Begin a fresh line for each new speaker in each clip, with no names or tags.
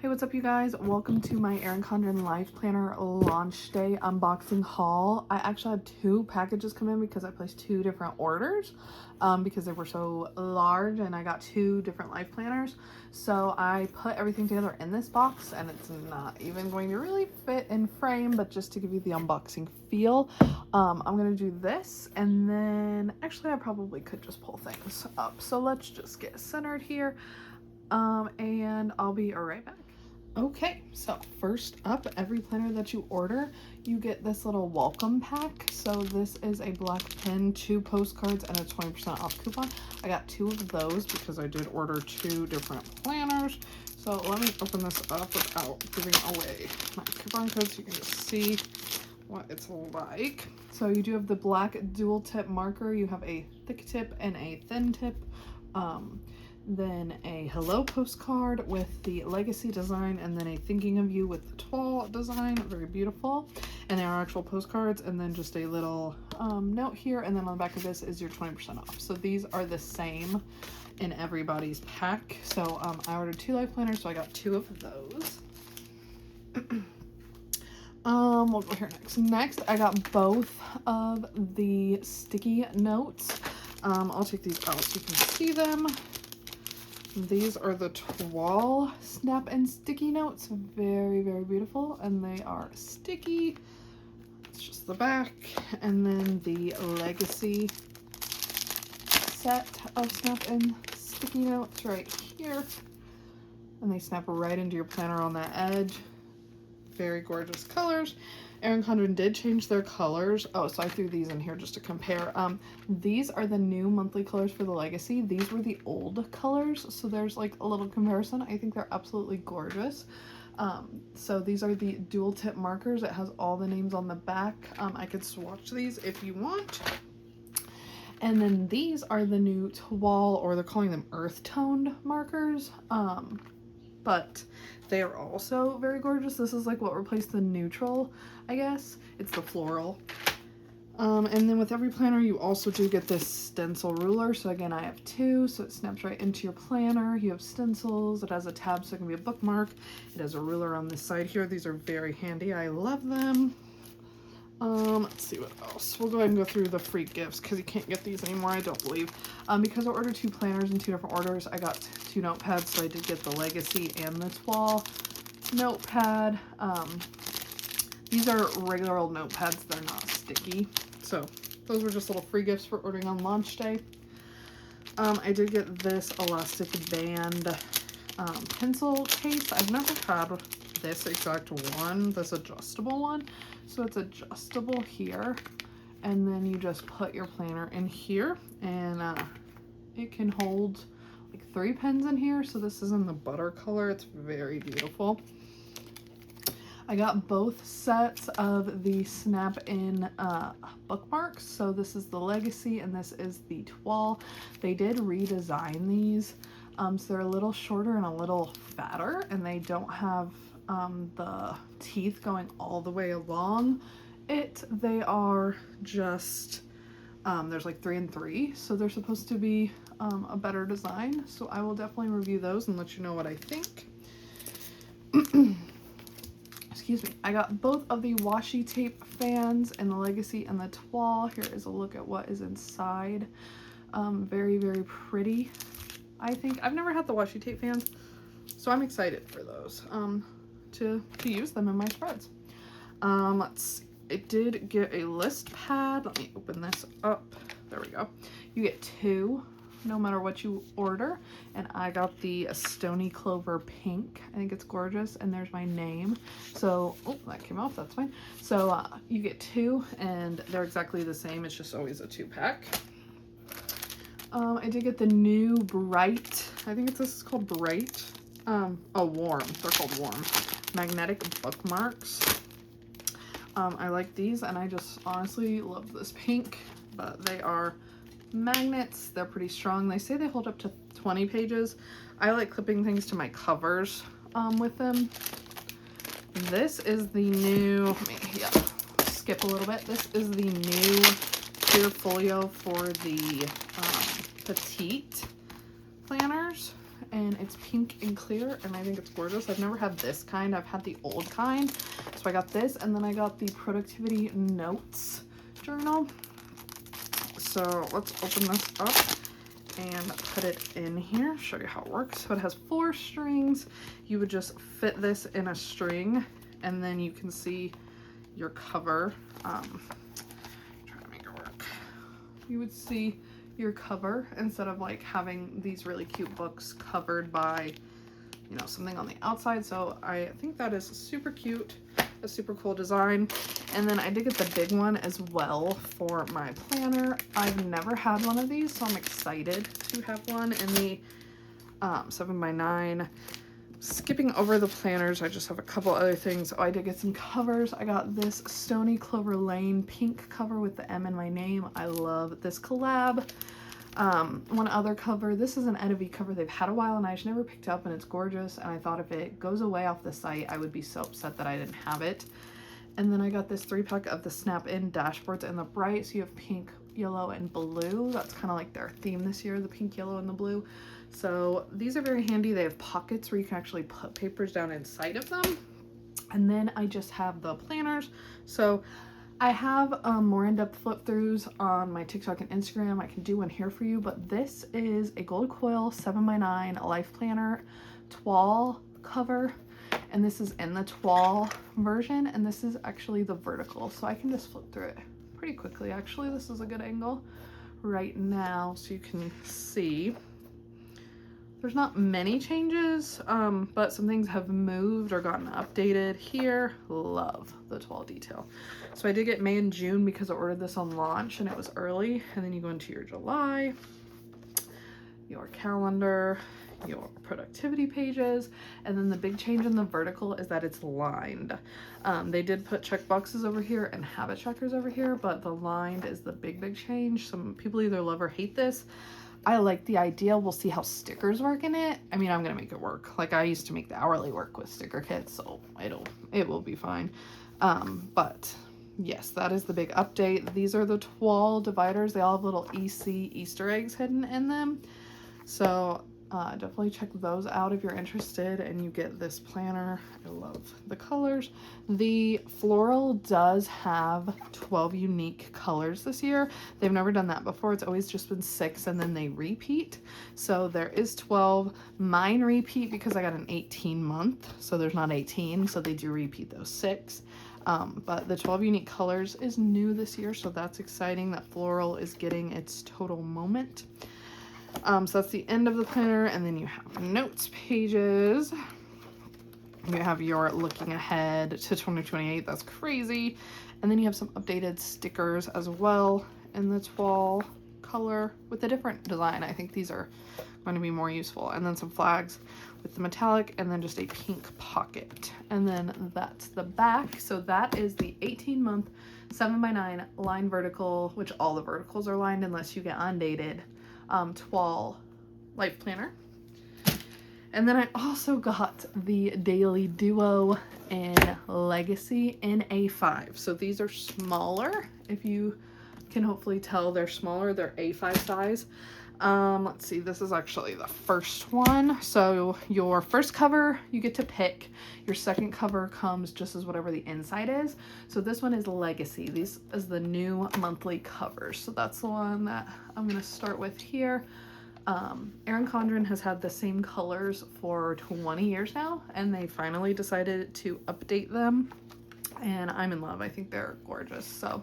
Hey, what's up you guys? Welcome to my Erin Condren LifePlanner launch day unboxing haul. I actually had 2 packages come in because I placed 2 different orders because they were so large, and I got 2 different life planners. So I put everything together in this box, and it's not even going to really fit in frame, but just to give you the unboxing feel, I'm going to do this, and then actually I probably could just pull things up. So let's just get centered here. And I'll be right back. Okay, so first up, every planner that you order, you get this little welcome pack. So this is a black pen, 2 postcards, and a 20% off coupon. I got 2 of those because I did order 2 different planners. So let me open this up without giving away my coupon code so you can just see what it's like. So you do have the black dual tip marker. You have a thick tip and a thin tip. Then a hello postcard with the legacy design, and then a thinking of you with the toile design. Very beautiful. And they are actual postcards, and then just a little note here, and then on the back of this is your 20% off. So these are the same in everybody's pack. So I ordered 2 life planners, so I got 2 of those. We'll go here next. Next, I got both of the sticky notes. I'll take these out so you can see them. These are the toile snap and sticky notes. Very, very beautiful, and they are sticky. It's just the back, and then the legacy set of snap and sticky notes right here, and they snap right into your planner on that edge. Very gorgeous colors. Erin Condren did change their colors. Oh, so I threw these in here just to compare. These are the new monthly colors for the legacy. These were the old colors, so there's like a little comparison. I think they're absolutely gorgeous. So these are the dual tip markers. It has all the names on the back. I could swatch these if you want. And then these are the new toile, or they're calling them earth toned markers. But they are also very gorgeous. This is like what replaced the neutral, I guess. It's the floral. And then with every planner, you also do get this stencil ruler. So again, I have 2, so it snaps right into your planner. You have stencils. It has a tab, so it can be a bookmark. It has a ruler on this side here. These are very handy. I love them. Let's see what else. We'll go ahead and go through the free gifts because you can't get these anymore, I don't believe. Because I ordered 2 planners in 2 different orders, I got 2 notepads, so I did get the legacy and the toile notepad. These are regular old notepads, they're not sticky. So those were just little free gifts for ordering on launch day. I did get this elastic band pencil case. I've never had this exact one, this adjustable one. So it's adjustable here, and then you just put your planner in here, and it can hold like 3 pens in here. So this is in the butter color. It's very beautiful. I got both sets of the snap in bookmarks. So this is the legacy and this is the toile. They did redesign these, so they're a little shorter and a little fatter, and they don't have the teeth going all the way along it. They are just there's like 3 and 3, so they're supposed to be a better design. So I will definitely review those and let you know what I think. Excuse me. I got both of the washi tape fans in the legacy and the toile. Here is a look at what is inside. Very, very pretty. I think I've never had the washi tape fans, so I'm excited for those. To use them in my spreads. Let's see. I did get a list pad. Let me open this up. There we go. You get 2 no matter what you order, and I got the Stony Clover pink. I think it's gorgeous, and there's my name. So, oh, that came off, that's fine. So you get 2, and they're exactly the same. It's just always a 2-pack. I did get the new Bright, I think this is called Bright. Oh, Warm. They're called Warm. Magnetic bookmarks. I like these, and I just honestly love this pink, but they are magnets. They're pretty strong. They say they hold up to 20 pages. I like clipping things to my covers with them. This is the new, let me skip a little bit. This is the new clear folio for the petite planners, and it's pink and clear, and I think it's gorgeous. I've never had this kind. I've had the old kind. So I got this, and then I got the Productivity Notes journal. So let's open this up and put it in here, show you how it works. So it has 4 strings. You would just fit this in a string, and then you can see your cover. Trying to make it work. You would see your cover instead of like having these really cute books covered by, you know, something on the outside. So I think that is super cute, a super cool design. And then I did get the big one as well for my planner. I've never had one of these, so I'm excited to have one in the 7x9. Skipping over the planners, I just have a couple other things. Oh, I did get some covers. I got this Stony Clover Lane pink cover with the M in my name. I love this collab. One other cover. This is an Edivi cover they've had a while and I just never picked up, and it's gorgeous. And I thought if it goes away off the site, I would be so upset that I didn't have it. And then I got this 3-pack of the Snap-in dashboards in the bright. So you have pink, yellow, and blue. That's kind of like their theme this year, the pink, yellow, and the blue. So these are very handy. They have pockets where you can actually put papers down inside of them. And then I just have the planners. So I have more in-depth flip throughs on my TikTok and Instagram. I can do one here for you, but this is a gold coil 7x9 life planner toile cover. And this is in the toile version, and this is actually the vertical. So I can just flip through it pretty quickly. Actually, this is a good angle right now so you can see. There's not many changes, but some things have moved or gotten updated here. Love the toile detail. So I did get May and June because I ordered this on launch and it was early. And then you go into your July, your calendar, your productivity pages, and then the big change in the vertical is that it's lined. They did put check boxes over here and habit trackers over here, but the lined is the big change. Some people either love or hate this. I like the idea. We'll see how stickers work in it. I mean, I'm gonna make it work. Like I used to make the hourly work with sticker kits, so it will be fine. But yes, that is the big update. These are the toile dividers. They all have little EC Easter eggs hidden in them. So definitely check those out if you're interested and you get this planner. I love the colors. The floral does have 12 unique colors this year. They've never done that before. It's always just been 6 and then they repeat. So there is 12. Mine repeat because I got an 18-month, so there's not 18, so they do repeat those 6. But the 12 unique colors is new this year, so that's exciting that floral is getting its total moment. So that's the end of the planner, and then you have notes pages. You have your looking ahead to 2028. That's crazy. And then you have some updated stickers as well in the toile color with a different design. I think these are going to be more useful. And then some flags with the metallic, and then just a pink pocket. And then that's the back. So that is the 18-month 7x9 line vertical, which all the verticals are lined unless you get undated, toile life planner. And then I also got the Daily Duo in Legacy in A5. So these are smaller. If you can hopefully tell, they're smaller. They're A5 size. Let's see, this is actually the first one. So your first cover you get to pick. Your second cover comes just as whatever the inside is. So this one is Legacy. This is the new monthly covers. So that's the one that I'm going to start with here. Erin Condren has had the same colors for 20 years now, and they finally decided to update them, and I'm in love. I think they're gorgeous. So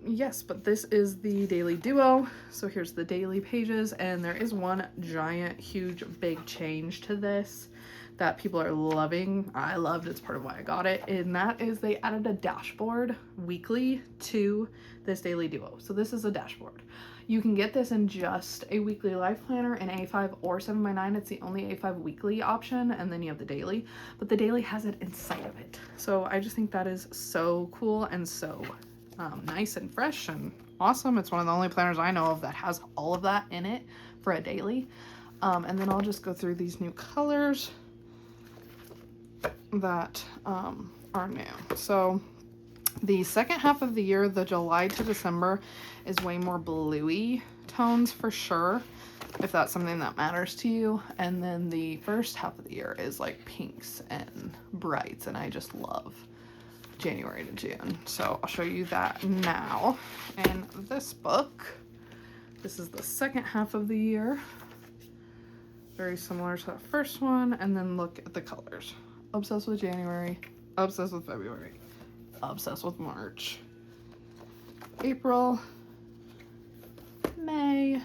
yes, but this is the Daily Duo. So here's the daily pages, and there is one giant, huge, big change to this that people are loving. I loved, it's part of why I got it, and that is they added a dashboard weekly to this Daily Duo. So this is a dashboard. You can get this in just a weekly life planner in A5 or 7x9. It's the only A5 weekly option, and then you have the daily, but the daily has it inside of it. So I just think that is so cool and so nice and fresh and awesome. It's one of the only planners I know of that has all of that in it for a daily. And then I'll just go through these new colors that are new. So The second half of the year, the July to December, is way more bluey tones for sure, if that's something that matters to you. And then the first half of the year is like pinks and brights, and I just love January to June. So I'll show you that now. And this book, this is the second half of the year. Very similar to that first one. And then look at the colors. Obsessed with January, obsessed with February, obsessed with March, April, May,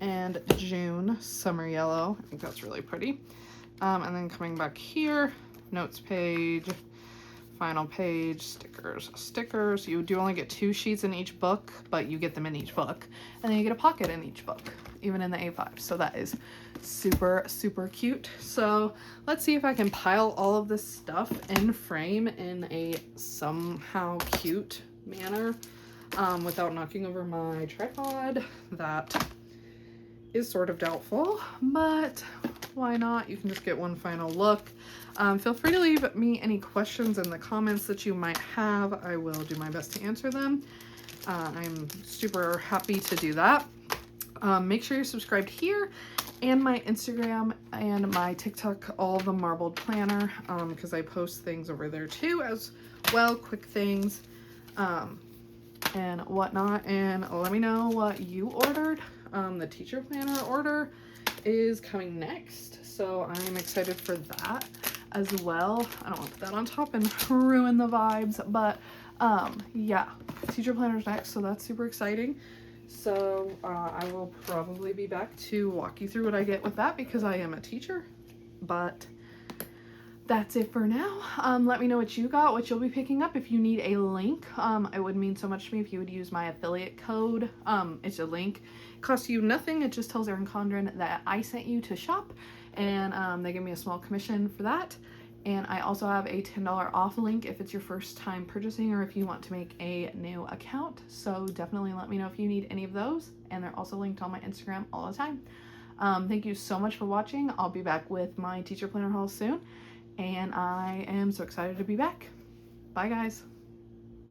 and June, summer yellow. I think that's really pretty. And then coming back here, notes page, final page, stickers. You do only get 2 sheets in each book, but you get them in each book. And then you get a pocket in each book, even in the A5. So that is super, super cute. So let's see if I can pile all of this stuff in frame in a somehow cute manner without knocking over my tripod. That is sort of doubtful, but why not? You can just get one final look. Feel free to leave me any questions in the comments that you might have. I will do my best to answer them. I'm super happy to do that. Make sure you're subscribed here and my Instagram and my TikTok, all the Marbled Planner, because I post things over there too as well, quick things and whatnot. And let me know what you ordered. The teacher planner order is coming next, so I'm excited for that as well. I don't want to put that on top and ruin the vibes, but yeah, teacher planner's next, so that's super exciting. So I will probably be back to walk you through what I get with that because I am a teacher, but that's it for now. Let me know what you got, what you'll be picking up. If you need a link, it would mean so much to me if you would use my affiliate code. It's a link. It costs you nothing. It just tells Erin Condren that I sent you to shop, and they give me a small commission for that. And I also have a $10 off link if it's your first time purchasing or if you want to make a new account. So definitely let me know if you need any of those. And they're also linked on my Instagram all the time. Thank you so much for watching. I'll be back with my teacher planner haul soon. And I am so excited to be back. Bye, guys.